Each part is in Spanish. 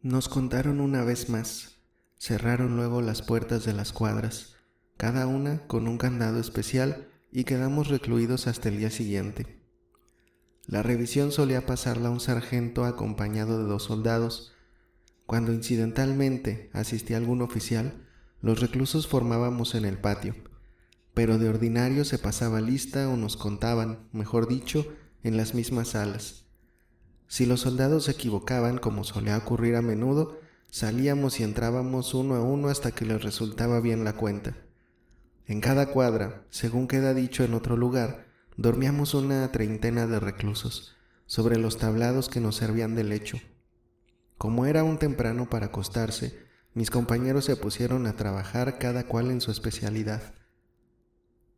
Nos contaron una vez más. Cerraron luego las puertas de las cuadras, cada una con un candado especial, y quedamos recluidos hasta el día siguiente. La revisión solía pasarla un sargento acompañado de 2 soldados. Cuando incidentalmente asistía algún oficial, los reclusos formábamos en el patio, pero de ordinario se pasaba lista o nos contaban, mejor dicho, en las mismas salas. Si los soldados se equivocaban, como solía ocurrir a menudo, salíamos y entrábamos uno a uno hasta que les resultaba bien la cuenta. En cada cuadra, según queda dicho en otro lugar, dormíamos una treintena de reclusos, sobre los tablados que nos servían de lecho. Como era aún temprano para acostarse, mis compañeros se pusieron a trabajar cada cual en su especialidad.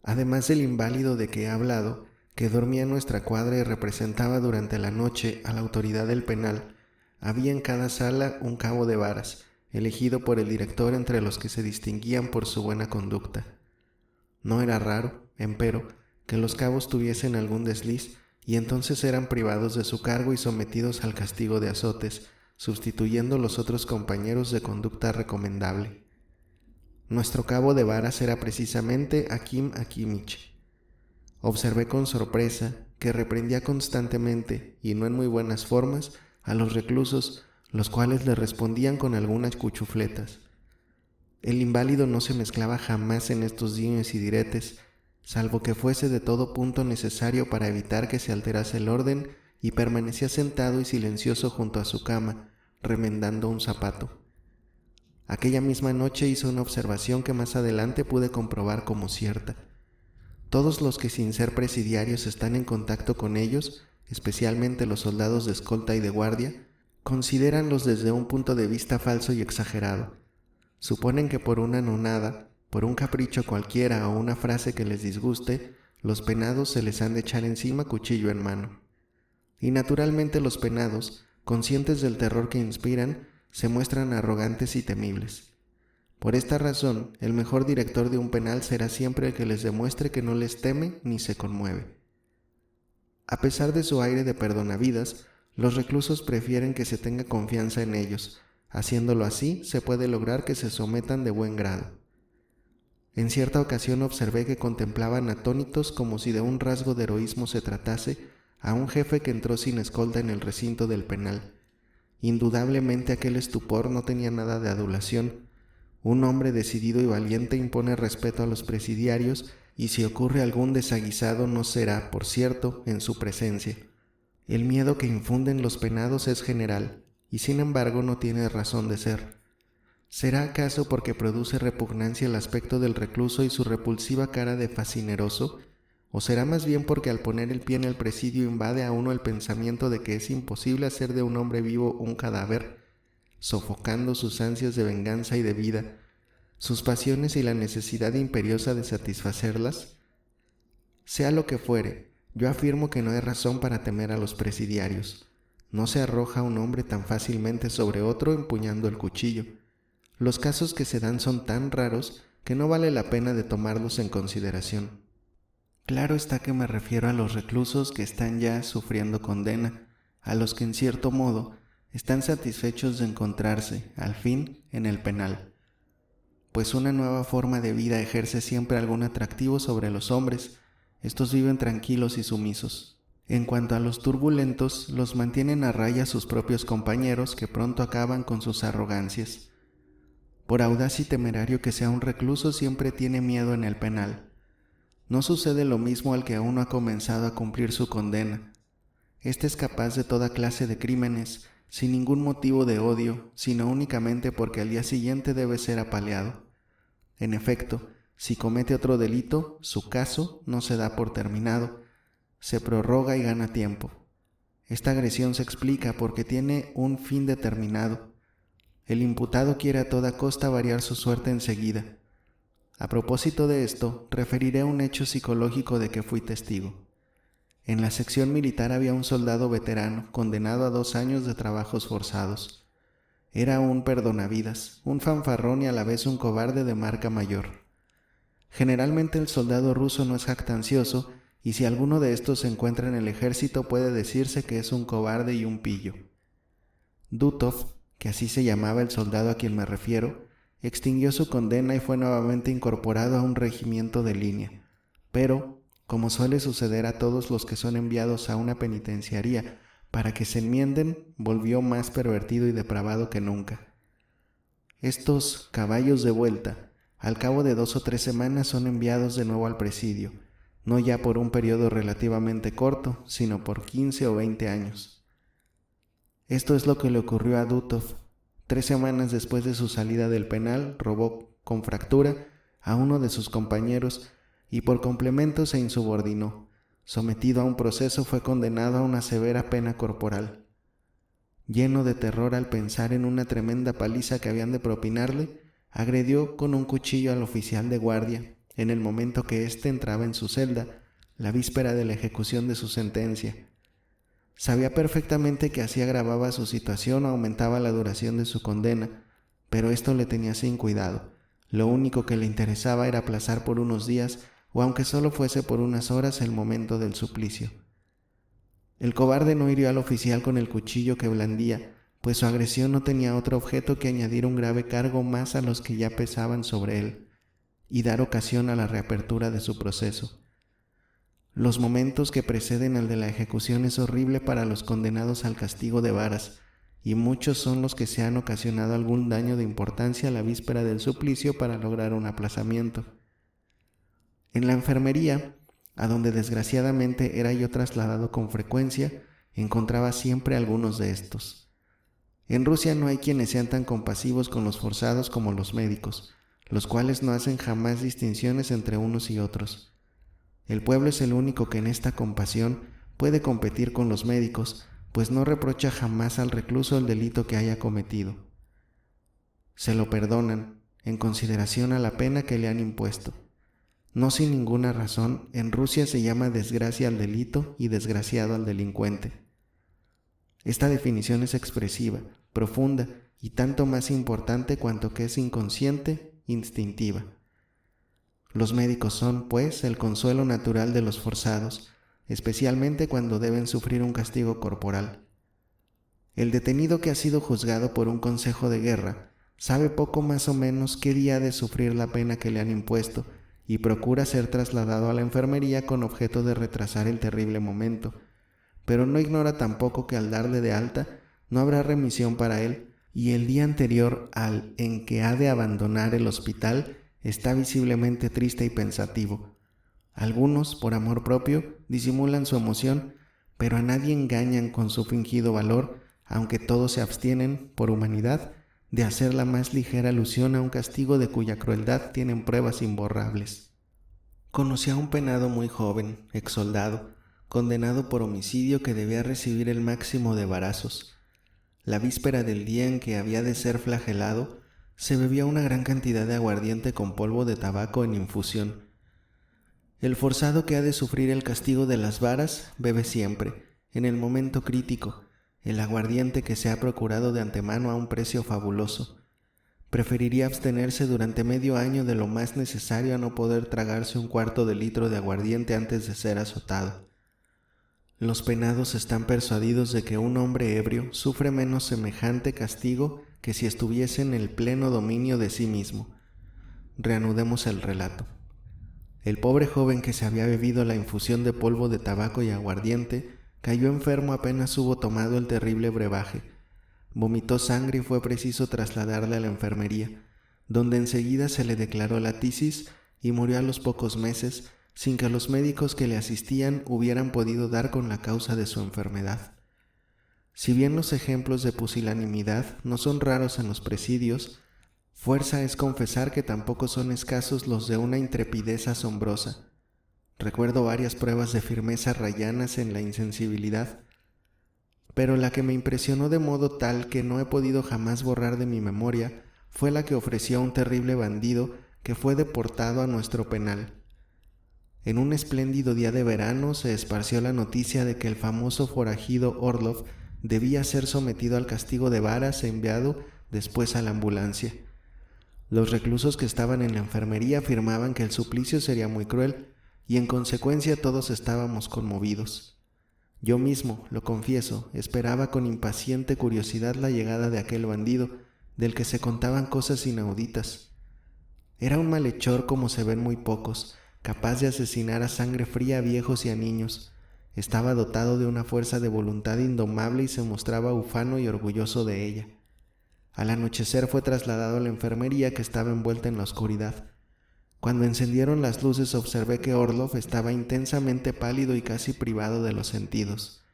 Además del inválido de que he hablado, que dormía en nuestra cuadra y representaba durante la noche a la autoridad del penal, había en cada sala un cabo de varas, elegido por el director entre los que se distinguían por su buena conducta. No era raro, empero, que los cabos tuviesen algún desliz y entonces eran privados de su cargo y sometidos al castigo de azotes, sustituyendo los otros compañeros de conducta recomendable. Nuestro cabo de varas era precisamente Akim Akimich. Observé con sorpresa que reprendía constantemente, y no en muy buenas formas, a los reclusos, los cuales le respondían con algunas cuchufletas. El inválido no se mezclaba jamás en estos dimes y diretes, salvo que fuese de todo punto necesario para evitar que se alterase el orden, y permanecía sentado y silencioso junto a su cama, remendando un zapato. Aquella misma noche hizo una observación que más adelante pude comprobar como cierta. Todos los que sin ser presidiarios están en contacto con ellos, especialmente los soldados de escolta y de guardia, considéranlos desde un punto de vista falso y exagerado. Suponen que por una nonada, por un capricho cualquiera o una frase que les disguste, los penados se les han de echar encima cuchillo en mano. Y naturalmente los penados, conscientes del terror que inspiran, se muestran arrogantes y temibles. Por esta razón, el mejor director de un penal será siempre el que les demuestre que no les teme ni se conmueve. A pesar de su aire de perdonavidas, los reclusos prefieren que se tenga confianza en ellos. Haciéndolo así, se puede lograr que se sometan de buen grado. En cierta ocasión observé que contemplaban atónitos, como si de un rasgo de heroísmo se tratase, a un jefe que entró sin escolta en el recinto del penal. Indudablemente aquel estupor no tenía nada de adulación. Un hombre decidido y valiente impone respeto a los presidiarios, y si ocurre algún desaguisado no será, por cierto, en su presencia. El miedo que infunden los penados es general, y sin embargo no tiene razón de ser. ¿Será acaso porque produce repugnancia el aspecto del recluso y su repulsiva cara de fascineroso? ¿O será más bien porque al poner el pie en el presidio invade a uno el pensamiento de que es imposible hacer de un hombre vivo un cadáver, sofocando sus ansias de venganza y de vida, sus pasiones y la necesidad imperiosa de satisfacerlas? Sea lo que fuere, yo afirmo que no hay razón para temer a los presidiarios. No se arroja un hombre tan fácilmente sobre otro empuñando el cuchillo. Los casos que se dan son tan raros que no vale la pena de tomarlos en consideración. Claro está que me refiero a los reclusos que están ya sufriendo condena, a los que en cierto modo están satisfechos de encontrarse, al fin, en el penal. Pues una nueva forma de vida ejerce siempre algún atractivo sobre los hombres. Estos viven tranquilos y sumisos. En cuanto a los turbulentos, los mantienen a raya sus propios compañeros, que pronto acaban con sus arrogancias. Por audaz y temerario que sea un recluso, siempre tiene miedo en el penal. No sucede lo mismo al que aún no ha comenzado a cumplir su condena. Este es capaz de toda clase de crímenes, sin ningún motivo de odio, sino únicamente porque al día siguiente debe ser apaleado. En efecto, si comete otro delito, su caso no se da por terminado, se prorroga y gana tiempo. Esta agresión se explica porque tiene un fin determinado. El imputado quiere a toda costa variar su suerte enseguida. A propósito de esto, referiré un hecho psicológico de que fui testigo. En la sección militar había un soldado veterano condenado a 2 años de trabajos forzados. Era un perdonavidas, un fanfarrón y a la vez un cobarde de marca mayor. Generalmente el soldado ruso no es jactancioso, y si alguno de estos se encuentra en el ejército puede decirse que es un cobarde y un pillo. Dutov, que así se llamaba el soldado a quien me refiero, extinguió su condena y fue nuevamente incorporado a un regimiento de línea. Pero, como suele suceder a todos los que son enviados a una penitenciaría para que se enmienden, volvió más pervertido y depravado que nunca. Estos caballos de vuelta, al cabo de 2 o 3 semanas, son enviados de nuevo al presidio, no ya por un periodo relativamente corto, sino por 15 o 20 años. Esto es lo que le ocurrió a Dutov. 3 semanas después de su salida del penal, robó con fractura a uno de sus compañeros y por complemento se insubordinó. Sometido a un proceso, fue condenado a una severa pena corporal. Lleno de terror al pensar en una tremenda paliza que habían de propinarle, agredió con un cuchillo al oficial de guardia en el momento que éste entraba en su celda, la víspera de la ejecución de su sentencia. Sabía perfectamente que así agravaba su situación o aumentaba la duración de su condena, pero esto le tenía sin cuidado. Lo único que le interesaba era aplazar por unos días, o aunque solo fuese por unas horas, el momento del suplicio. El cobarde no hirió al oficial con el cuchillo que blandía, pues su agresión no tenía otro objeto que añadir un grave cargo más a los que ya pesaban sobre él, y dar ocasión a la reapertura de su proceso. Los momentos que preceden al de la ejecución es horrible para los condenados al castigo de varas, y muchos son los que se han ocasionado algún daño de importancia a la víspera del suplicio para lograr un aplazamiento. En la enfermería, a donde desgraciadamente era yo trasladado con frecuencia, encontraba siempre algunos de estos. En Rusia no hay quienes sean tan compasivos con los forzados como los médicos, los cuales no hacen jamás distinciones entre unos y otros. El pueblo es el único que en esta compasión puede competir con los médicos, pues no reprocha jamás al recluso el delito que haya cometido. Se lo perdonan, en consideración a la pena que le han impuesto. No sin ninguna razón, en Rusia se llama desgracia al delito y desgraciado al delincuente. Esta definición es expresiva, profunda y tanto más importante cuanto que es inconsciente, instintiva. Los médicos son, pues, el consuelo natural de los forzados, especialmente cuando deben sufrir un castigo corporal. El detenido que ha sido juzgado por un consejo de guerra sabe poco más o menos qué día ha de sufrir la pena que le han impuesto y procura ser trasladado a la enfermería con objeto de retrasar el terrible momento, pero no ignora tampoco que al darle de alta no habrá remisión para él y el día anterior al en que ha de abandonar el hospital está visiblemente triste y pensativo. Algunos, por amor propio, disimulan su emoción, pero a nadie engañan con su fingido valor, aunque todos se abstienen, por humanidad, de hacer la más ligera alusión a un castigo de cuya crueldad tienen pruebas imborrables. Conocí a un penado muy joven, exsoldado, condenado por homicidio que debía recibir el máximo de varazos. La víspera del día en que había de ser flagelado, se bebía una gran cantidad de aguardiente con polvo de tabaco en infusión. El forzado que ha de sufrir el castigo de las varas bebe siempre, en el momento crítico, el aguardiente que se ha procurado de antemano a un precio fabuloso. Preferiría abstenerse durante medio año de lo más necesario a no poder tragarse un cuarto de litro de aguardiente antes de ser azotado. Los penados están persuadidos de que un hombre ebrio sufre menos semejante castigo que si estuviese en el pleno dominio de sí mismo. Reanudemos el relato. El pobre joven que se había bebido la infusión de polvo de tabaco y aguardiente cayó enfermo apenas hubo tomado el terrible brebaje. Vomitó sangre y fue preciso trasladarle a la enfermería, donde enseguida se le declaró la tisis y murió a los pocos meses, sin que los médicos que le asistían hubieran podido dar con la causa de su enfermedad. Si bien los ejemplos de pusilanimidad no son raros en los presidios, fuerza es confesar que tampoco son escasos los de una intrepidez asombrosa. Recuerdo varias pruebas de firmeza rayanas en la insensibilidad, pero la que me impresionó de modo tal que no he podido jamás borrar de mi memoria fue la que ofreció a un terrible bandido que fue deportado a nuestro penal. En un espléndido día de verano se esparció la noticia de que el famoso forajido Orlov debía ser sometido al castigo de varas e enviado después a la ambulancia. Los reclusos que estaban en la enfermería afirmaban que el suplicio sería muy cruel y en consecuencia todos estábamos conmovidos. Yo mismo, lo confieso, esperaba con impaciente curiosidad la llegada de aquel bandido, del que se contaban cosas inauditas. Era un malhechor como se ven muy pocos, capaz de asesinar a sangre fría a viejos y a niños. Estaba dotado de una fuerza de voluntad indomable y se mostraba ufano y orgulloso de ella. Al anochecer fue trasladado a la enfermería, que estaba envuelta en la oscuridad. Cuando encendieron las luces observé que Orlov estaba intensamente pálido y casi privado de los sentidos.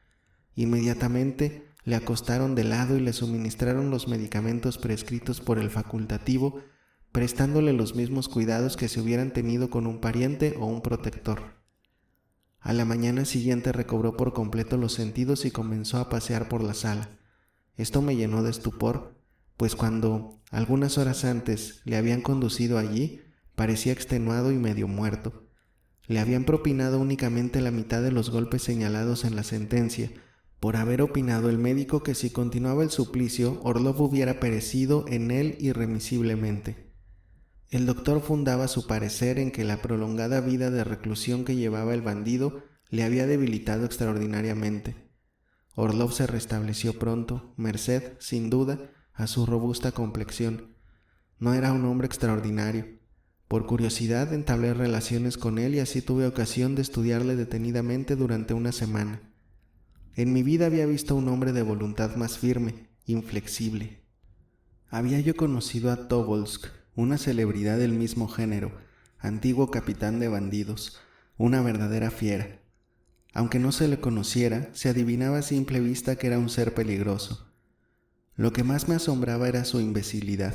Inmediatamente le acostaron de lado y le suministraron los medicamentos prescritos por el facultativo, prestándole los mismos cuidados que si hubieran tenido con un pariente o un protector. A la mañana siguiente recobró por completo los sentidos y comenzó a pasear por la sala. Esto me llenó de estupor, pues cuando, algunas horas antes, le habían conducido allí, parecía extenuado y medio muerto. Le habían propinado únicamente la mitad de los golpes señalados en la sentencia, por haber opinado el médico que si continuaba el suplicio, Orlov hubiera perecido en él irremisiblemente. El doctor fundaba su parecer en que la prolongada vida de reclusión que llevaba el bandido le había debilitado extraordinariamente. Orlov se restableció pronto, merced, sin duda, a su robusta complexión. No era un hombre extraordinario. Por curiosidad entablé relaciones con él y así tuve ocasión de estudiarle detenidamente durante una semana. En mi vida había visto un hombre de voluntad más firme, inflexible. Había yo conocido a Tobolsk, una celebridad del mismo género, antiguo capitán de bandidos, una verdadera fiera. Aunque no se le conociera, se adivinaba a simple vista que era un ser peligroso. Lo que más me asombraba era su imbecilidad.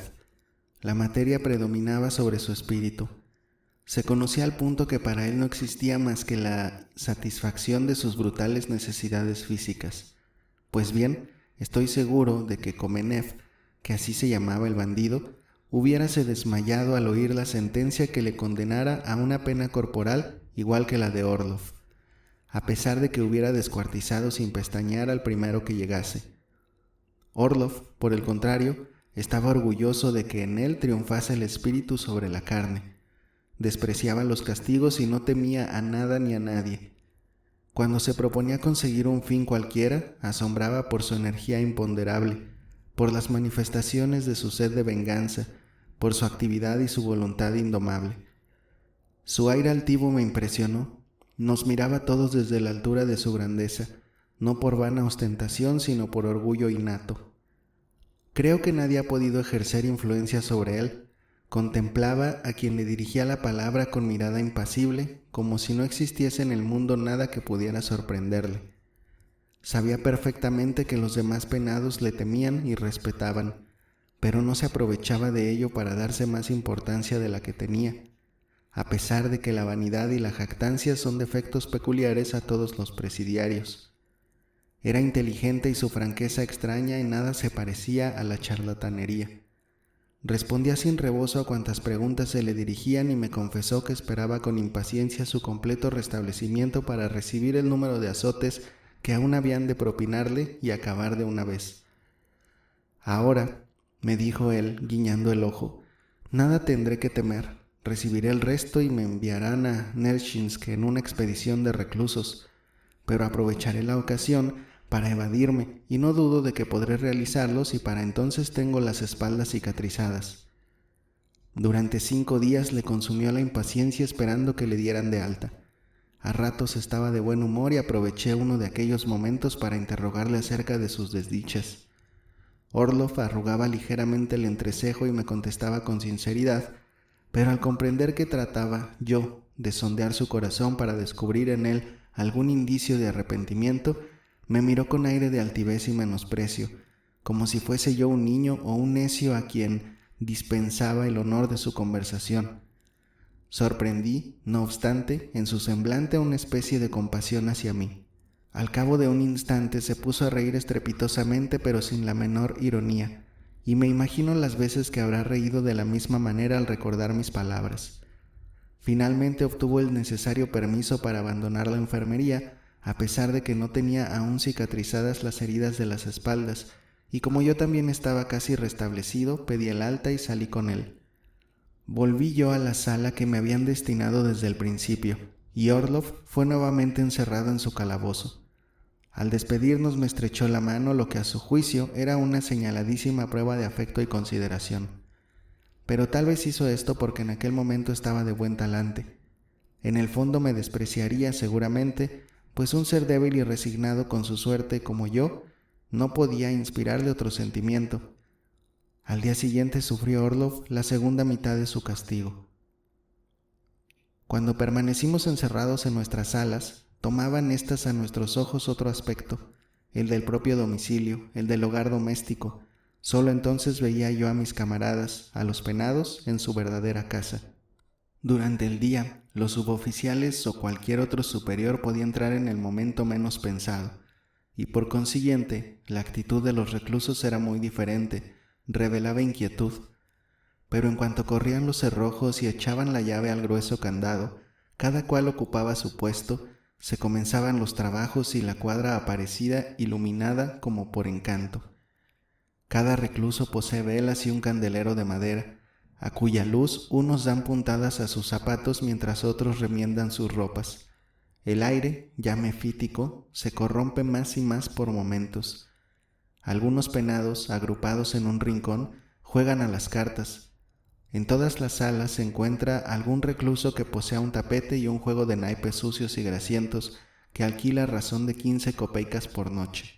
La materia predominaba sobre su espíritu. Se conocía al punto que para él no existía más que la satisfacción de sus brutales necesidades físicas. Pues bien, estoy seguro de que Komenev, que así se llamaba el bandido, hubiérase desmayado al oír la sentencia que le condenara a una pena corporal igual que la de Orlov, a pesar de que hubiera descuartizado sin pestañear al primero que llegase. Orlov, por el contrario, estaba orgulloso de que en él triunfase el espíritu sobre la carne. Despreciaba los castigos y no temía a nada ni a nadie. Cuando se proponía conseguir un fin cualquiera, asombraba por su energía imponderable, por las manifestaciones de su sed de venganza, por su actividad y su voluntad indomable. Su aire altivo me impresionó. Nos miraba a todos desde la altura de su grandeza, no por vana ostentación, sino por orgullo innato. Creo que nadie ha podido ejercer influencia sobre él. Contemplaba a quien le dirigía la palabra con mirada impasible, como si no existiese en el mundo nada que pudiera sorprenderle. Sabía perfectamente que los demás penados le temían y respetaban, pero no se aprovechaba de ello para darse más importancia de la que tenía, a pesar de que la vanidad y la jactancia son defectos peculiares a todos los presidiarios. Era inteligente y su franqueza extraña en nada se parecía a la charlatanería. Respondía sin rebozo a cuantas preguntas se le dirigían y me confesó que esperaba con impaciencia su completo restablecimiento para recibir el número de azotes que aún habían de propinarle y acabar de una vez. Ahora, me dijo él, guiñando el ojo, nada tendré que temer. Recibiré el resto y me enviarán a Nershinsk en una expedición de reclusos, pero aprovecharé la ocasión para evadirme y no dudo de que podré realizarlo si para entonces tengo las espaldas cicatrizadas. Durante 5 días le consumió la impaciencia esperando que le dieran de alta. A ratos estaba de buen humor y aproveché uno de aquellos momentos para interrogarle acerca de sus desdichas. Orlov arrugaba ligeramente el entrecejo y me contestaba con sinceridad, pero al comprender que trataba yo de sondear su corazón para descubrir en él algún indicio de arrepentimiento, me miró con aire de altivez y menosprecio, como si fuese yo un niño o un necio a quien dispensaba el honor de su conversación. Sorprendí, no obstante, en su semblante una especie de compasión hacia mí. Al cabo de un instante se puso a reír estrepitosamente pero sin la menor ironía, y me imagino las veces que habrá reído de la misma manera al recordar mis palabras. Finalmente obtuvo el necesario permiso para abandonar la enfermería, a pesar de que no tenía aún cicatrizadas las heridas de las espaldas, y como yo también estaba casi restablecido, pedí el alta y salí con él. Volví yo a la sala que me habían destinado desde el principio, y Orlov fue nuevamente encerrado en su calabozo. Al despedirnos me estrechó la mano, lo que a su juicio era una señaladísima prueba de afecto y consideración. Pero tal vez hizo esto porque en aquel momento estaba de buen talante. En el fondo me despreciaría seguramente, pues un ser débil y resignado con su suerte como yo no podía inspirarle otro sentimiento. Al día siguiente sufrió Orlov la segunda mitad de su castigo. Cuando permanecimos encerrados en nuestras salas, tomaban éstas a nuestros ojos otro aspecto, el del propio domicilio, el del hogar doméstico. Solo entonces veía yo a mis camaradas, a los penados, en su verdadera casa. Durante el día, los suboficiales o cualquier otro superior podía entrar en el momento menos pensado, y por consiguiente, la actitud de los reclusos era muy diferente, revelaba inquietud. Pero en cuanto corrían los cerrojos y echaban la llave al grueso candado, cada cual ocupaba su puesto, se comenzaban los trabajos y la cuadra aparecía iluminada como por encanto. Cada recluso posee velas y un candelero de madera, a cuya luz unos dan puntadas a sus zapatos mientras otros remiendan sus ropas. El aire, ya mefítico, se corrompe más y más por momentos. Algunos penados, agrupados en un rincón, juegan a las cartas. En todas las salas se encuentra algún recluso que posea un tapete y un juego de naipes sucios y grasientos que alquila a razón de 15 copeicas por noche.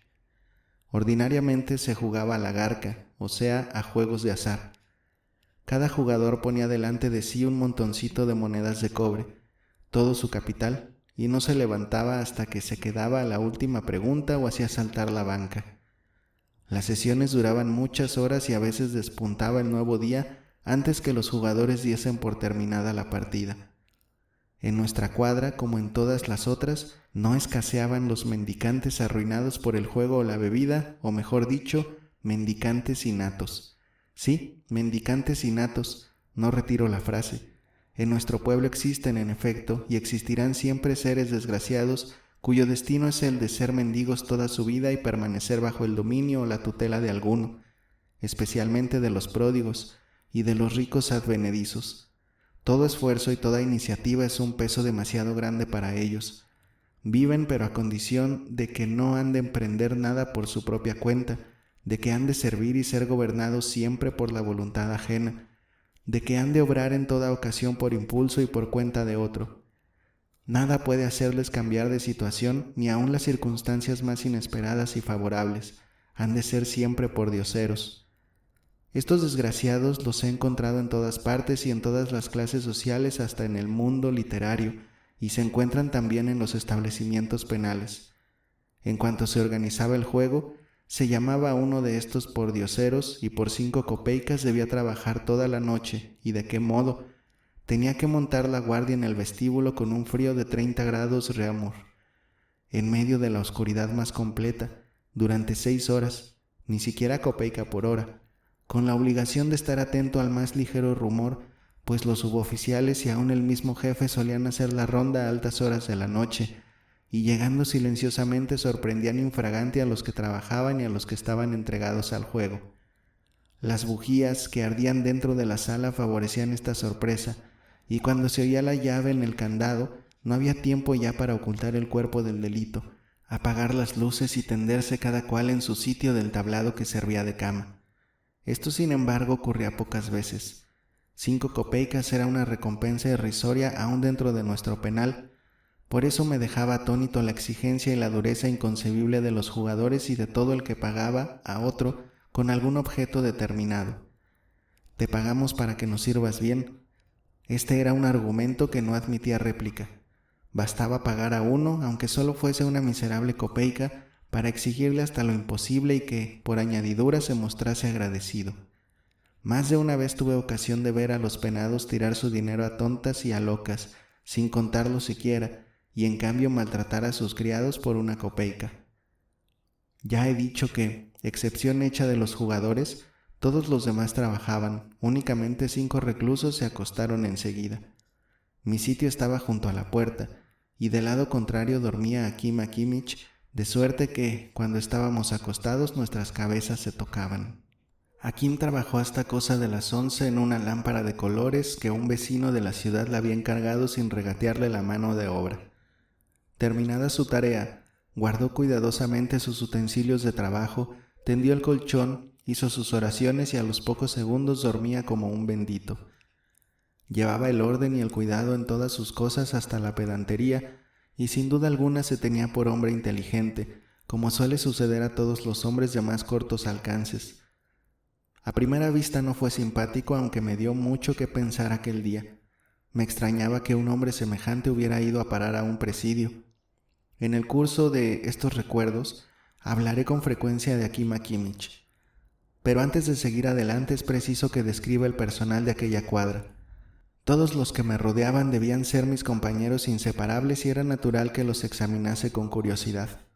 Ordinariamente se jugaba a la garca, o sea, a juegos de azar. Cada jugador ponía delante de sí un montoncito de monedas de cobre, todo su capital, y no se levantaba hasta que se quedaba a la última pregunta o hacía saltar la banca. Las sesiones duraban muchas horas y a veces despuntaba el nuevo día antes que los jugadores diesen por terminada la partida. En nuestra cuadra, como en todas las otras, no escaseaban los mendicantes arruinados por el juego o la bebida, o mejor dicho, mendicantes innatos. Sí, mendicantes innatos, no retiro la frase. En nuestro pueblo existen, en efecto, y existirán siempre seres desgraciados cuyo destino es el de ser mendigos toda su vida y permanecer bajo el dominio o la tutela de alguno, especialmente de los pródigos y de los ricos advenedizos. Todo esfuerzo y toda iniciativa es un peso demasiado grande para ellos. Viven pero a condición de que no han de emprender nada por su propia cuenta, de que han de servir y ser gobernados siempre por la voluntad ajena, de que han de obrar en toda ocasión por impulso y por cuenta de otro. Nada puede hacerles cambiar de situación, ni aun las circunstancias más inesperadas y favorables. Han de ser siempre pordioseros. Estos desgraciados los he encontrado en todas partes y en todas las clases sociales, hasta en el mundo literario, y se encuentran también en los establecimientos penales. En cuanto se organizaba el juego, se llamaba a uno de estos pordioseros y por 5 copeicas debía trabajar toda la noche. ¿Y de qué modo? Tenía que montar la guardia en el vestíbulo con un frío de 30 grados Reaumur, en medio de la oscuridad más completa, durante 6 horas, ni siquiera copeica por hora, con la obligación de estar atento al más ligero rumor, pues los suboficiales y aun el mismo jefe solían hacer la ronda a altas horas de la noche, y llegando silenciosamente sorprendían infraganti a los que trabajaban y a los que estaban entregados al juego. Las bujías que ardían dentro de la sala favorecían esta sorpresa, y cuando se oía la llave en el candado, no había tiempo ya para ocultar el cuerpo del delito, apagar las luces y tenderse cada cual en su sitio del tablado que servía de cama. Esto, sin embargo, ocurría pocas veces. 5 copeicas era una recompensa irrisoria aún dentro de nuestro penal. Por eso me dejaba atónito la exigencia y la dureza inconcebible de los jugadores y de todo el que pagaba a otro con algún objeto determinado. Te pagamos para que nos sirvas bien. Este era un argumento que no admitía réplica. Bastaba pagar a uno, aunque solo fuese una miserable copeica, para exigirle hasta lo imposible y que, por añadidura, se mostrase agradecido. Más de una vez tuve ocasión de ver a los penados tirar su dinero a tontas y a locas, sin contarlo siquiera, y en cambio maltratar a sus criados por una copeica. Ya he dicho que, excepción hecha de los jugadores, todos los demás trabajaban. Únicamente 5 reclusos se acostaron enseguida. Mi sitio estaba junto a la puerta, y del lado contrario dormía Akim Akimich, de suerte que, cuando estábamos acostados, nuestras cabezas se tocaban. Akim trabajó hasta cosa de las 11 en una lámpara de colores que un vecino de la ciudad le había encargado sin regatearle la mano de obra. Terminada su tarea, Guardó cuidadosamente sus utensilios de trabajo, tendió el colchón, hizo sus oraciones y a los pocos segundos dormía como un bendito. Llevaba el orden y el cuidado en todas sus cosas hasta la pedantería, y sin duda alguna se tenía por hombre inteligente, como suele suceder a todos los hombres de más cortos alcances. A primera vista no fue simpático, aunque me dio mucho que pensar aquel día. Me extrañaba que un hombre semejante hubiera ido a parar a un presidio. En el curso de estos recuerdos, hablaré con frecuencia de Akima Kimmich. Pero antes de seguir adelante es preciso que describa el personal de aquella cuadra. Todos los que me rodeaban debían ser mis compañeros inseparables y era natural que los examinase con curiosidad.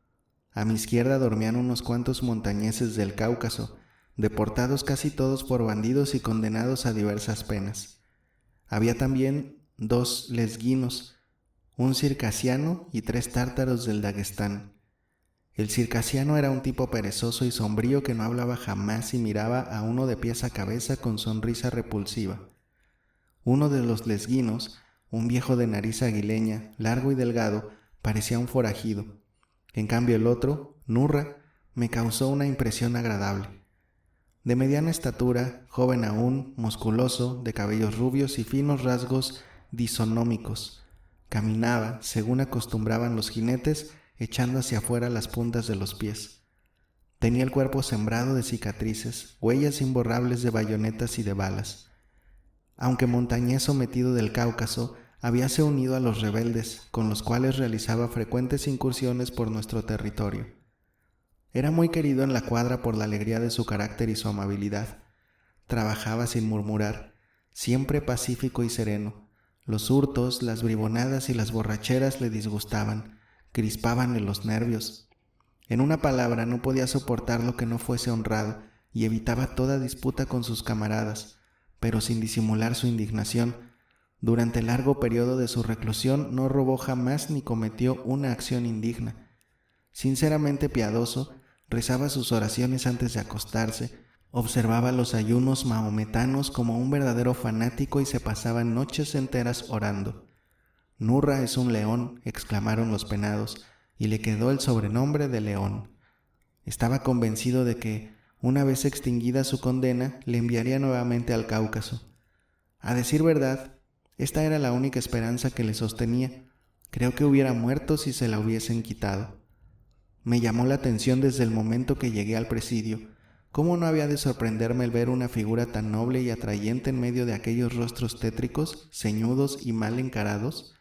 A mi izquierda dormían unos cuantos montañeses del Cáucaso, deportados casi todos por bandidos y condenados a diversas penas. Había también 2 lesguinos, un circasiano y 3 tártaros del Daguestán. El circasiano era un tipo perezoso y sombrío que no hablaba jamás y miraba a uno de pies a cabeza con sonrisa repulsiva. Uno de los lesguinos, un viejo de nariz aguileña, largo y delgado, parecía un forajido. En cambio el otro, Nurra, me causó una impresión agradable. De mediana estatura, joven aún, musculoso, de cabellos rubios y finos rasgos disonómicos. Caminaba, según acostumbraban los jinetes, echando hacia afuera las puntas de los pies. Tenía el cuerpo sembrado de cicatrices, huellas imborrables de bayonetas y de balas. Aunque montañés sometido del Cáucaso, habíase unido a los rebeldes, con los cuales realizaba frecuentes incursiones por nuestro territorio. Era muy querido en la cuadra por la alegría de su carácter y su amabilidad. Trabajaba sin murmurar, siempre pacífico y sereno. Los hurtos, las bribonadas y las borracheras le disgustaban, crispabanle los nervios. En una palabra, no podía soportar lo que no fuese honrado y evitaba toda disputa con sus camaradas, pero sin disimular su indignación. Durante el largo periodo de su reclusión no robó jamás ni cometió una acción indigna. Sinceramente piadoso, rezaba sus oraciones antes de acostarse, observaba los ayunos mahometanos como un verdadero fanático y se pasaba noches enteras orando. «Nurra es un león», exclamaron los penados, y le quedó el sobrenombre de León. Estaba convencido de que, una vez extinguida su condena, le enviaría nuevamente al Cáucaso. A decir verdad, esta era la única esperanza que le sostenía. Creo que hubiera muerto si se la hubiesen quitado. Me llamó la atención desde el momento que llegué al presidio. ¿Cómo no había de sorprenderme el ver una figura tan noble y atrayente en medio de aquellos rostros tétricos, ceñudos y mal encarados?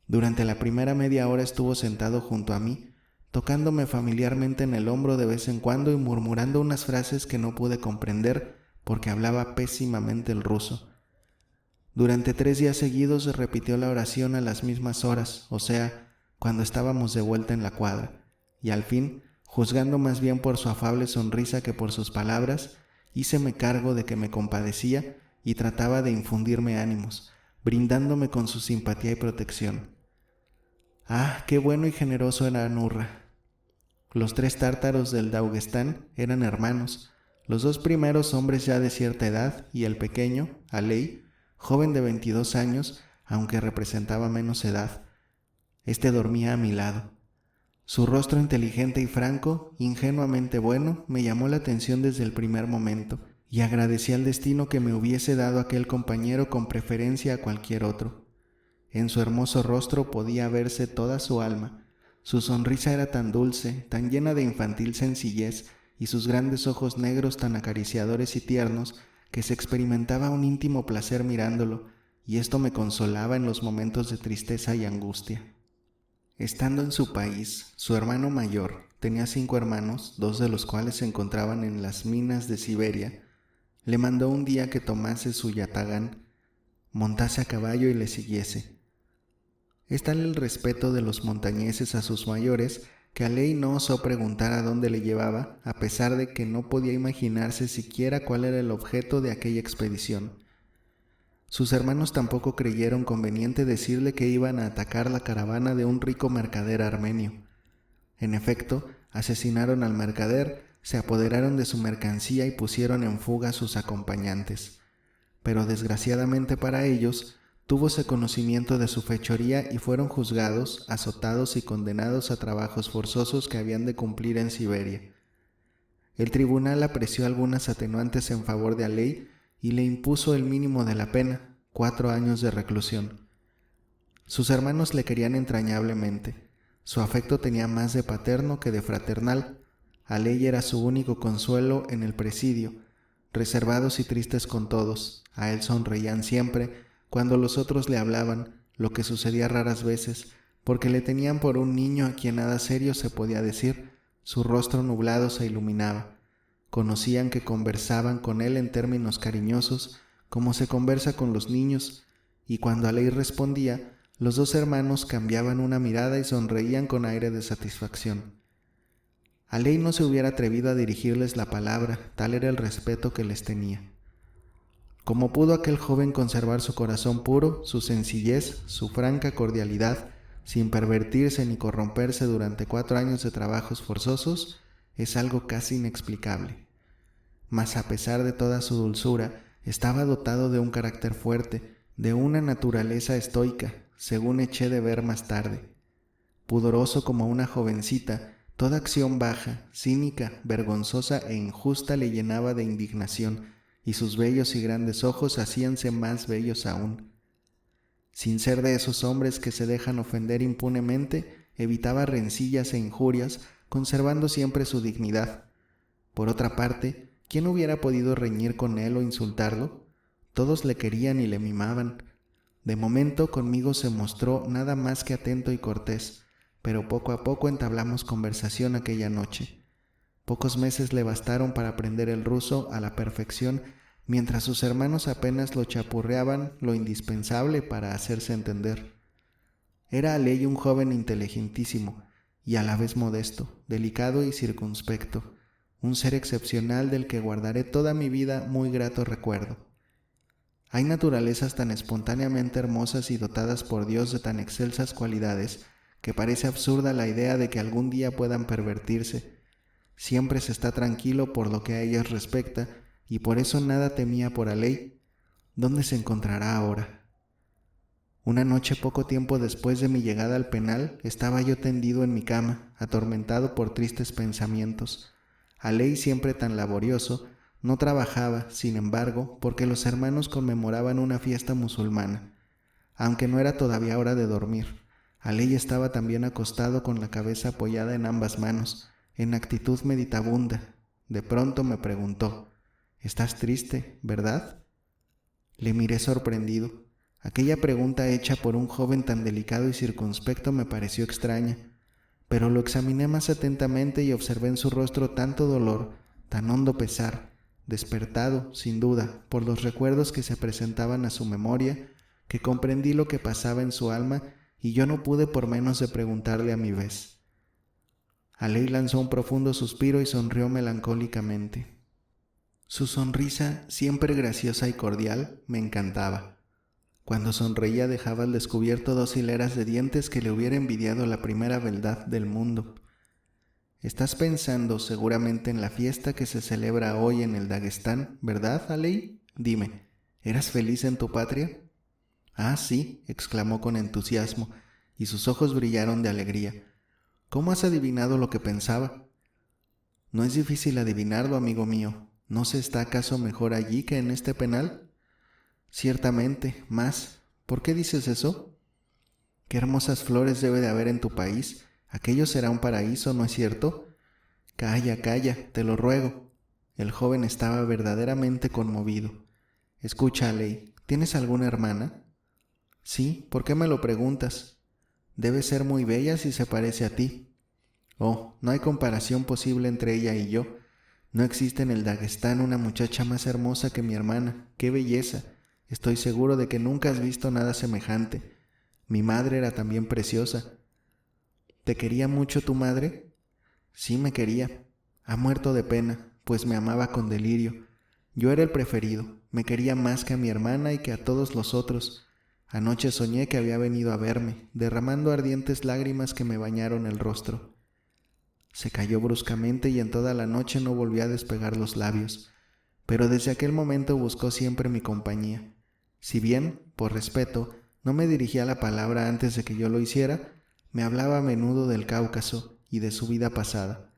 Durante la primera media hora estuvo sentado junto a mí, tocándome familiarmente en el hombro de vez en cuando y murmurando unas frases que no pude comprender porque hablaba pésimamente el ruso. Durante 3 días seguidos se repitió la oración a las mismas horas, o sea, cuando estábamos de vuelta en la cuadra, y al fin, juzgando más bien por su afable sonrisa que por sus palabras, híceme cargo de que me compadecía y trataba de infundirme ánimos, brindándome con su simpatía y protección. ¡Ah, qué bueno y generoso era Nurra! Los 3 tártaros del Daguestán eran hermanos, los 2 primeros hombres ya de cierta edad y el pequeño, Alei, joven de 22 años, aunque representaba menos edad. Este dormía a mi lado. Su rostro inteligente y franco, ingenuamente bueno, me llamó la atención desde el primer momento, y agradecí al destino que me hubiese dado aquel compañero con preferencia a cualquier otro. En su hermoso rostro podía verse toda su alma. Su sonrisa era tan dulce, tan llena de infantil sencillez, y sus grandes ojos negros tan acariciadores y tiernos, que se experimentaba un íntimo placer mirándolo, y esto me consolaba en los momentos de tristeza y angustia. Estando en su país, su hermano mayor tenía 5 hermanos, 2 de los cuales se encontraban en las minas de Siberia. Le mandó un día que tomase su yatagán, montase a caballo y le siguiese. Es tal el respeto de los montañeses a sus mayores que Alei no osó preguntar a dónde le llevaba, a pesar de que no podía imaginarse siquiera cuál era el objeto de aquella expedición. Sus hermanos tampoco creyeron conveniente decirle que iban a atacar la caravana de un rico mercader armenio. En efecto, asesinaron al mercader, se apoderaron de su mercancía y pusieron en fuga a sus acompañantes. Pero desgraciadamente para ellos, túvose conocimiento de su fechoría y fueron juzgados, azotados y condenados a trabajos forzosos que habían de cumplir en Siberia. El tribunal apreció algunas atenuantes en favor de Aley y le impuso el mínimo de la pena, 4 años de reclusión. Sus hermanos le querían entrañablemente. Su afecto tenía más de paterno que de fraternal. Aley era su único consuelo en el presidio. Reservados y tristes con todos, a él sonreían siempre cuando los otros le hablaban, lo que sucedía raras veces, porque le tenían por un niño a quien nada serio se podía decir. Su rostro nublado se iluminaba. Conocían que conversaban con él en términos cariñosos, como se conversa con los niños, y cuando Aley respondía, los dos hermanos cambiaban una mirada y sonreían con aire de satisfacción. Aley no se hubiera atrevido a dirigirles la palabra, tal era el respeto que les tenía. Como pudo aquel joven conservar su corazón puro, su sencillez, su franca cordialidad, sin pervertirse ni corromperse durante 4 años de trabajos forzosos, es algo casi inexplicable. Mas a pesar de toda su dulzura, estaba dotado de un carácter fuerte, de una naturaleza estoica, según eché de ver más tarde. Pudoroso como una jovencita, toda acción baja, cínica, vergonzosa e injusta le llenaba de indignación, y sus bellos y grandes ojos hacíanse más bellos aún. Sin ser de esos hombres que se dejan ofender impunemente, evitaba rencillas e injurias, conservando siempre su dignidad. Por otra parte, ¿quién hubiera podido reñir con él o insultarlo? Todos le querían y le mimaban. De momento conmigo se mostró nada más que atento y cortés, pero poco a poco entablamos conversación aquella noche. Pocos meses le bastaron para aprender el ruso a la perfección, mientras sus hermanos apenas lo chapurreaban lo indispensable para hacerse entender. Era Aley un joven inteligentísimo y a la vez modesto, delicado y circunspecto, un ser excepcional del que guardaré toda mi vida muy grato recuerdo. Hay naturalezas tan espontáneamente hermosas y dotadas por Dios de tan excelsas cualidades que parece absurda la idea de que algún día puedan pervertirse. Siempre se está tranquilo por lo que a ellas respecta, y por eso nada temía por Aley. ¿Dónde se encontrará ahora? Una noche poco tiempo después de mi llegada al penal, estaba yo tendido en mi cama, atormentado por tristes pensamientos. Aley, siempre tan laborioso, no trabajaba, sin embargo, porque los hermanos conmemoraban una fiesta musulmana. Aunque no era todavía hora de dormir, Aley estaba también acostado con la cabeza apoyada en ambas manos, en actitud meditabunda. De pronto me preguntó: «¿Estás triste, verdad?». Le miré sorprendido. Aquella pregunta hecha por un joven tan delicado y circunspecto me pareció extraña, pero lo examiné más atentamente y observé en su rostro tanto dolor, tan hondo pesar, despertado, sin duda, por los recuerdos que se presentaban a su memoria, que comprendí lo que pasaba en su alma y yo no pude por menos de preguntarle a mi vez. Aley lanzó un profundo suspiro y sonrió melancólicamente. Su sonrisa, siempre graciosa y cordial, me encantaba. Cuando sonreía dejaba al descubierto 2 hileras de dientes que le hubiera envidiado la primera beldad del mundo. «Estás pensando seguramente en la fiesta que se celebra hoy en el Daguestán, ¿verdad, Aley? Dime, ¿eras feliz en tu patria?». «Ah, sí», exclamó con entusiasmo, y sus ojos brillaron de alegría. «¿Cómo has adivinado lo que pensaba?». «No es difícil adivinarlo, amigo mío. ¿No se está acaso mejor allí que en este penal?». «Ciertamente, más. ¿Por qué dices eso?». «Qué hermosas flores debe de haber en tu país. Aquello será un paraíso, ¿no es cierto?». «Calla, calla, te lo ruego». El joven estaba verdaderamente conmovido. «Escucha, Aley, ¿tienes alguna hermana?». «Sí, ¿por qué me lo preguntas?». «Debe ser muy bella si se parece a ti». «Oh, no hay comparación posible entre ella y yo. No existe en el Daguestán una muchacha más hermosa que mi hermana. ¡Qué belleza! Estoy seguro de que nunca has visto nada semejante. Mi madre era también preciosa». «¿Te quería mucho tu madre?». «Sí, me quería. Ha muerto de pena, pues me amaba con delirio. Yo era el preferido. Me quería más que a mi hermana y que a todos los otros. Anoche soñé que había venido a verme, derramando ardientes lágrimas que me bañaron el rostro». Se calló bruscamente y en toda la noche no volvió a despegar los labios, pero desde aquel momento buscó siempre mi compañía. Si bien, por respeto, No me dirigía la palabra antes de que yo lo hiciera, me hablaba a menudo del Cáucaso y de su vida pasada.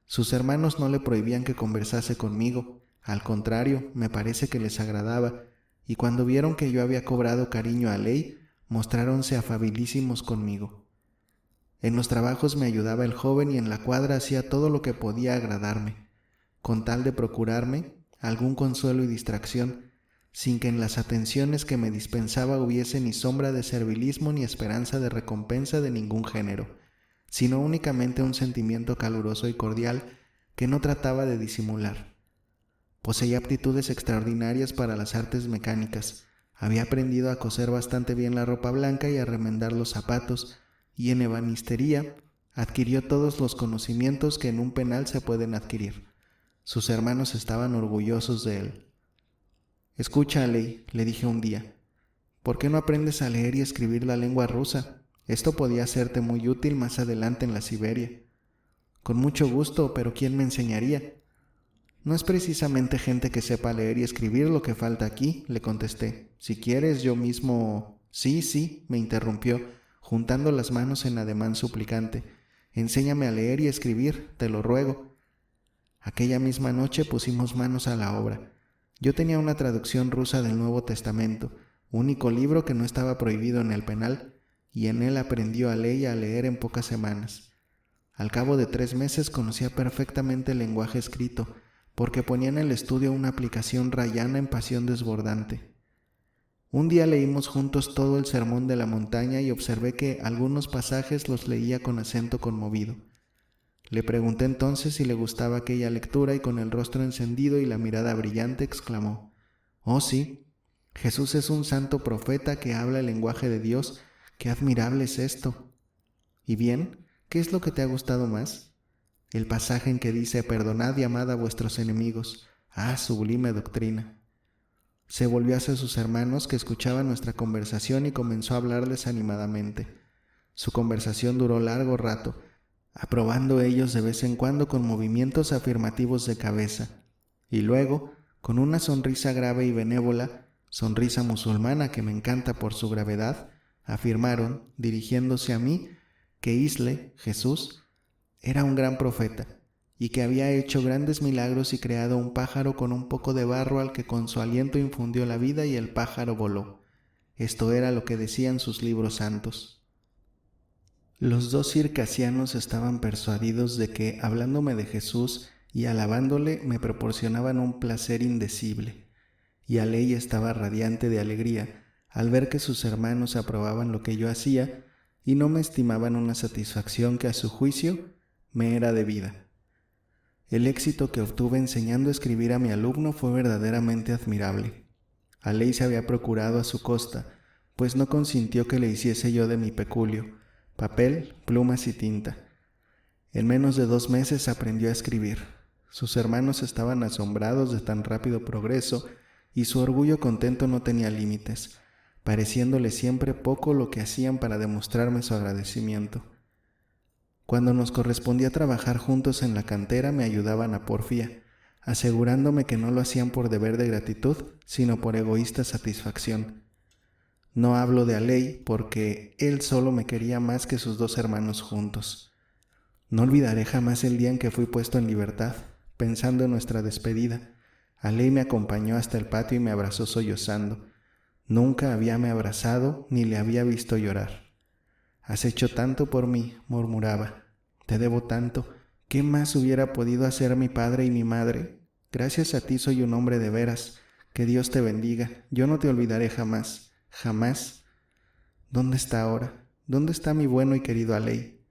Sus hermanos no le prohibían que conversase conmigo, al contrario, me parece que les agradaba, y cuando vieron que yo había cobrado cariño a Ley, mostráronse afabilísimos conmigo. En los trabajos me ayudaba el joven y en la cuadra hacía todo lo que podía agradarme, con tal de procurarme algún consuelo y distracción, sin que en las atenciones que me dispensaba hubiese ni sombra de servilismo ni esperanza de recompensa de ningún género, sino únicamente un sentimiento caluroso y cordial que no trataba de disimular. Poseía aptitudes extraordinarias para las artes mecánicas, había aprendido a coser bastante bien la ropa blanca y a remendar los zapatos, y en ebanistería adquirió todos los conocimientos que en un penal se pueden adquirir. Sus hermanos estaban orgullosos de él. «Escucha, Ley», le dije un día, «¿por qué no aprendes a leer y escribir la lengua rusa? Esto podía serte muy útil más adelante en la Siberia». «Con mucho gusto, pero ¿quién me enseñaría?» «No es precisamente gente que sepa leer y escribir lo que falta aquí», le contesté. «Si quieres, yo mismo...» Sí, me interrumpió, juntando las manos en ademán suplicante. «Enséñame a leer y escribir, te lo ruego». Aquella misma noche pusimos manos a la obra. Yo tenía una traducción rusa del Nuevo Testamento, único libro que no estaba prohibido en el penal, y en él aprendió a leer en pocas semanas. Al cabo de 3 meses conocía perfectamente el lenguaje escrito, porque ponía en el estudio una aplicación rayana en pasión desbordante. Un día leímos juntos todo el Sermón de la Montaña y observé que algunos pasajes los leía con acento conmovido. Le pregunté entonces si le gustaba aquella lectura y con el rostro encendido y la mirada brillante exclamó: «Oh sí, Jesús es un santo profeta que habla el lenguaje de Dios. ¡Qué admirable es esto!». «¿Y bien? ¿Qué es lo que te ha gustado más?» «El pasaje en que dice: perdonad y amad a vuestros enemigos». «Ah, sublime doctrina». Se volvió hacia sus hermanos que escuchaban nuestra conversación y comenzó a hablarles animadamente. Su conversación duró largo rato, aprobando ellos de vez en cuando con movimientos afirmativos de cabeza, y luego, con una sonrisa grave y benévola, sonrisa musulmana que me encanta por su gravedad, afirmaron, dirigiéndose a mí, que Isle, Jesús, era un gran profeta, y que había hecho grandes milagros y creado un pájaro con un poco de barro al que con su aliento infundió la vida y el pájaro voló. Esto era lo que decían sus libros santos. Los 2 circasianos estaban persuadidos de que, hablándome de Jesús y alabándole, me proporcionaban un placer indecible, y Aley estaba radiante de alegría al ver que sus hermanos aprobaban lo que yo hacía y no me estimaban una satisfacción que a su juicio me era debida. El éxito que obtuve enseñando a escribir a mi alumno fue verdaderamente admirable. Aley se había procurado a su costa, pues no consintió que le hiciese yo de mi peculio, papel, plumas y tinta. En menos de 2 meses aprendió a escribir. Sus hermanos estaban asombrados de tan rápido progreso y su orgullo contento no tenía límites, pareciéndole siempre poco lo que hacían para demostrarme su agradecimiento. Cuando nos correspondía trabajar juntos en la cantera me ayudaban a porfía, asegurándome que no lo hacían por deber de gratitud, sino por egoísta satisfacción. No hablo de Aley porque él solo me quería más que sus 2 hermanos juntos. No olvidaré jamás el día en que fui puesto en libertad, pensando en nuestra despedida. Aley me acompañó hasta el patio y me abrazó sollozando. Nunca habíame abrazado ni le había visto llorar. «Has hecho tanto por mí», murmuraba. «Te debo tanto. ¿Qué más hubiera podido hacer mi padre y mi madre? Gracias a ti soy un hombre de veras. Que Dios te bendiga. Yo no te olvidaré jamás. Jamás. ¿Dónde está ahora? ¿Dónde está mi bueno y querido Aley?»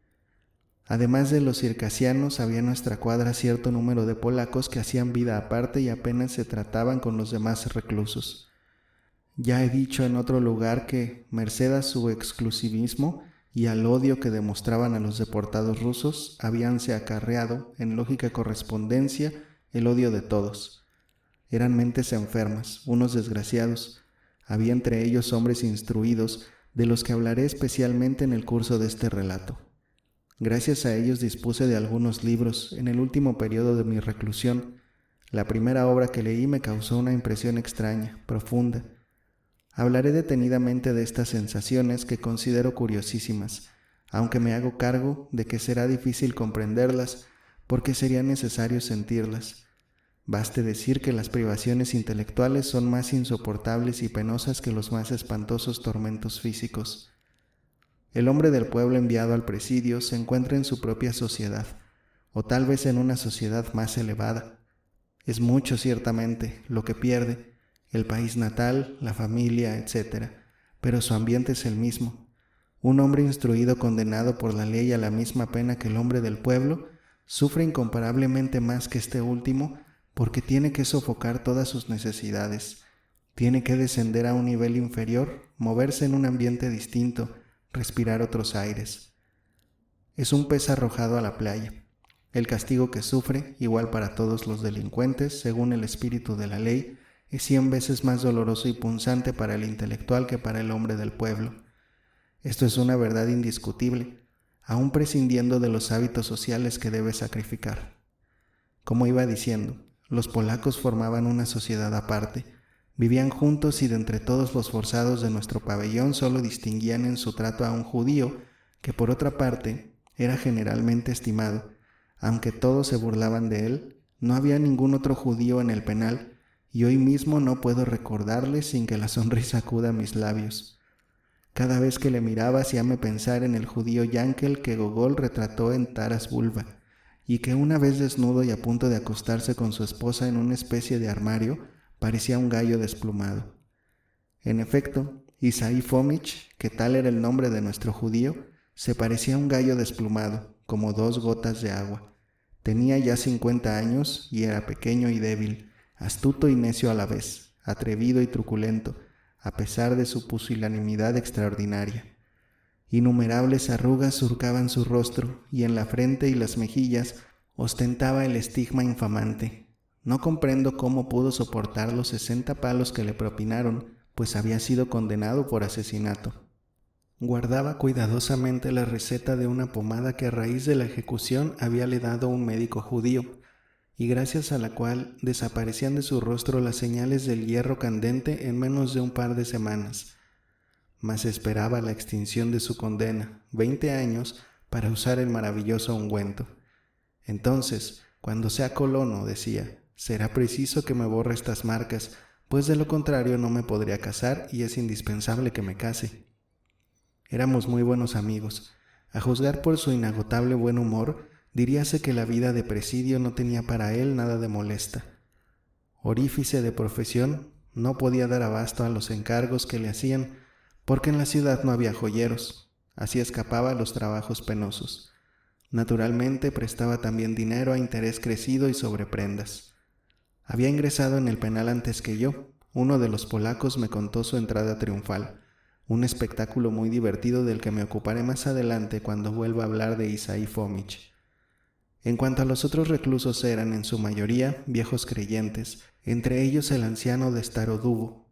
Además de los circasianos, había en nuestra cuadra cierto número de polacos que hacían vida aparte y apenas se trataban con los demás reclusos. Ya he dicho en otro lugar que, merced a su exclusivismo y al odio que demostraban a los deportados rusos, habíanse acarreado, en lógica correspondencia, el odio de todos. Eran mentes enfermas, unos desgraciados. Había entre ellos hombres instruidos, de los que hablaré especialmente en el curso de este relato. Gracias a ellos dispuse de algunos libros en el último periodo de mi reclusión. La primera obra que leí me causó una impresión extraña, profunda. Hablaré detenidamente de estas sensaciones que considero curiosísimas, aunque me hago cargo de que será difícil comprenderlas porque sería necesario sentirlas. Baste decir que las privaciones intelectuales son más insoportables y penosas que los más espantosos tormentos físicos. El hombre del pueblo enviado al presidio se encuentra en su propia sociedad, o tal vez en una sociedad más elevada. Es mucho, ciertamente, lo que pierde, el país natal, la familia, etc., pero su ambiente es el mismo. Un hombre instruido condenado por la ley a la misma pena que el hombre del pueblo sufre incomparablemente más que este último porque tiene que sofocar todas sus necesidades, tiene que descender a un nivel inferior, moverse en un ambiente distinto, respirar otros aires. Es un pez arrojado a la playa. El castigo que sufre, igual para todos los delincuentes, según el espíritu de la ley, es 100 veces más doloroso y punzante para el intelectual que para el hombre del pueblo. Esto es una verdad indiscutible, aún prescindiendo de los hábitos sociales que debe sacrificar. Como iba diciendo, los polacos formaban una sociedad aparte, vivían juntos y de entre todos los forzados de nuestro pabellón solo distinguían en su trato a un judío, que por otra parte era generalmente estimado. Aunque todos se burlaban de él, no había ningún otro judío en el penal, y hoy mismo no puedo recordarle sin que la sonrisa acuda a mis labios. Cada vez que le miraba hacíame pensar en el judío Yankel que Gogol retrató en Taras Bulba, y que una vez desnudo y a punto de acostarse con su esposa en una especie de armario, parecía un gallo desplumado. En efecto, Isaí Fomich, que tal era el nombre de nuestro judío, se parecía a un gallo desplumado, como 2 gotas de agua. Tenía ya 50 años y era pequeño y débil, astuto y necio a la vez, atrevido y truculento, a pesar de su pusilanimidad extraordinaria. Innumerables arrugas surcaban su rostro y en la frente y las mejillas ostentaba el estigma infamante. No comprendo cómo pudo soportar los 60 palos que le propinaron, pues había sido condenado por asesinato. Guardaba cuidadosamente la receta de una pomada que a raíz de la ejecución habíale dado un médico judío, y gracias a la cual desaparecían de su rostro las señales del hierro candente en menos de un par de semanas. Mas esperaba la extinción de su condena, 20 años, para usar el maravilloso ungüento. Entonces, cuando sea colono, decía, será preciso que me borre estas marcas, pues de lo contrario no me podría casar y es indispensable que me case. Éramos muy buenos amigos. A juzgar por su inagotable buen humor, diríase que la vida de presidio no tenía para él nada de molesta. Orífice de profesión, no podía dar abasto a los encargos que le hacían, porque en la ciudad no había joyeros. Así escapaba a los trabajos penosos. Naturalmente prestaba también dinero a interés crecido y sobre prendas. Había ingresado en el penal antes que yo. Uno de los polacos me contó su entrada triunfal, un espectáculo muy divertido del que me ocuparé más adelante cuando vuelva a hablar de Isaí Fomich. En cuanto a los otros reclusos eran, en su mayoría, viejos creyentes, entre ellos el anciano de Starodubo,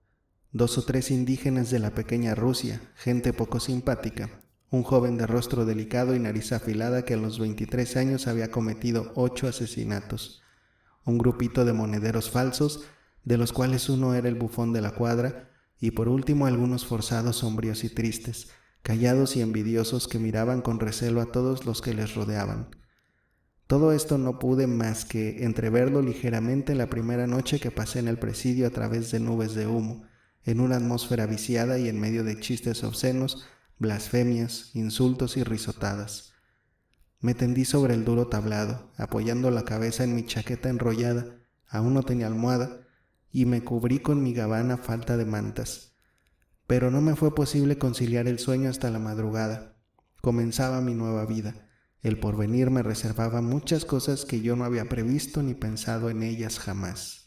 2 o 3 indígenas de la pequeña Rusia, gente poco simpática, un joven de rostro delicado y nariz afilada que a los 23 años había cometido 8 asesinatos, un grupito de monederos falsos, de los cuales uno era el bufón de la cuadra, y por último algunos forzados sombríos y tristes, callados y envidiosos que miraban con recelo a todos los que les rodeaban. Todo esto no pude más que entreverlo ligeramente la primera noche que pasé en el presidio a través de nubes de humo, en una atmósfera viciada y en medio de chistes obscenos, blasfemias, insultos y risotadas. Me tendí sobre el duro tablado, apoyando la cabeza en mi chaqueta enrollada, aún no tenía almohada, y me cubrí con mi gabana falta de mantas. Pero no me fue posible conciliar el sueño hasta la madrugada. Comenzaba mi nueva vida. El porvenir me reservaba muchas cosas que yo no había previsto ni pensado en ellas jamás.